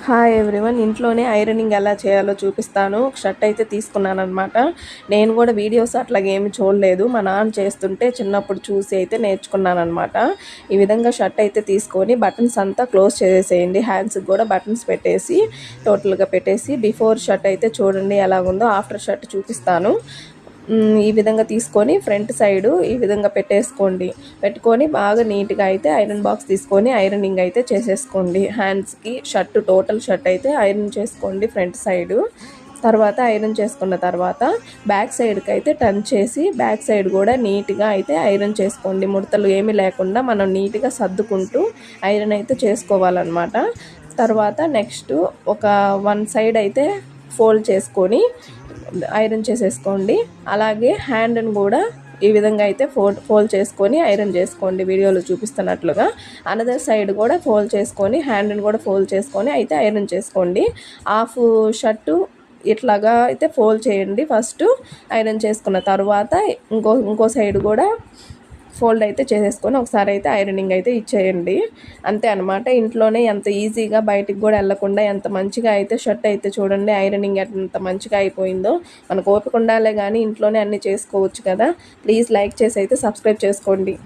Hi everyone, ఇంట్లోనే ironing ఎలా చేయాలో చూపిస్తాను. ఒక షర్ట్ అయితే తీసుకున్నాను అనమాట. నేను కూడా వీడియోస్ అట్లాగే ఏమి చూడలేదు, మా నాన్న చేస్తుంటే చిన్నప్పుడు చూసి అయితే నేర్చుకున్నాను అనమాట. ఈ విధంగా షర్ట్ అయితే తీసుకొని బటన్స్ అంతా క్లోజ్ చేసేసేయండి. హ్యాండ్స్కి కూడా బటన్స్ పెట్టేసి టోటల్గా పెట్టేసి బిఫోర్ షర్ట్ అయితే చూడండి ఎలాగుందో, ఆఫ్టర్ షర్ట్ చూపిస్తాను. ఈ విధంగా తీసుకొని ఫ్రంట్ సైడు ఈ విధంగా పెట్టుకొని బాగా నీట్గా అయితే ఐరన్ బాక్స్ తీసుకొని ఐరనింగ్ అయితే చేసేసుకోండి. హ్యాండ్స్కి టోటల్ షర్ట్ అయితే ఐరన్ చేసుకోండి ఫ్రంట్ సైడు. తర్వాత ఐరన్ చేసుకున్న తర్వాత బ్యాక్ సైడ్కి అయితే టర్న్ చేసి బ్యాక్ సైడ్ కూడా నీట్గా అయితే ఐరన్ చేసుకోండి. ముడతలు ఏమీ లేకుండా మనం నీట్గా సర్దుకుంటూ ఐరన్ అయితే చేసుకోవాలన్నమాట. తర్వాత నెక్స్ట్ ఒక వన్ సైడ్ అయితే ఫోల్డ్ చేసుకొని ఐరన్ చేసేసుకోండి. అలాగే హ్యాండ్ని కూడా ఈ విధంగా అయితే ఫోల్డ్ చేసుకొని ఐరన్ చేసుకోండి, వీడియోలో చూపిస్తున్నట్లుగా. అనదర్ సైడ్ కూడా ఫోల్డ్ చేసుకొని హ్యాండ్ని కూడా ఫోల్డ్ చేసుకొని అయితే ఐరన్ చేసుకోండి. హాఫ్ షర్టు ఇట్లాగా అయితే ఫోల్డ్ చేయండి ఫస్ట్. ఐరన్ చేసుకున్న తర్వాత ఇంకో సైడ్ కూడా ఫోల్డ్ అయితే చేసేసుకొని ఒకసారి అయితే ఐరనింగ్ అయితే ఇచ్చేయండి. అంతే అనమాట. ఇంట్లోనే ఎంత ఈజీగా బయటికి కూడా వెళ్ళకుండా ఎంత మంచిగా అయితే షర్ట్ అయితే చూడండి ఐరనింగ్ ఎంత మంచిగా అయిపోయిందో. మనకు ఓపిక ఉండాలే కానీ ఇంట్లోనే అన్నీ చేసుకోవచ్చు కదా. ప్లీజ్ లైక్ చేసి అయితే సబ్స్క్రైబ్ చేసుకోండి.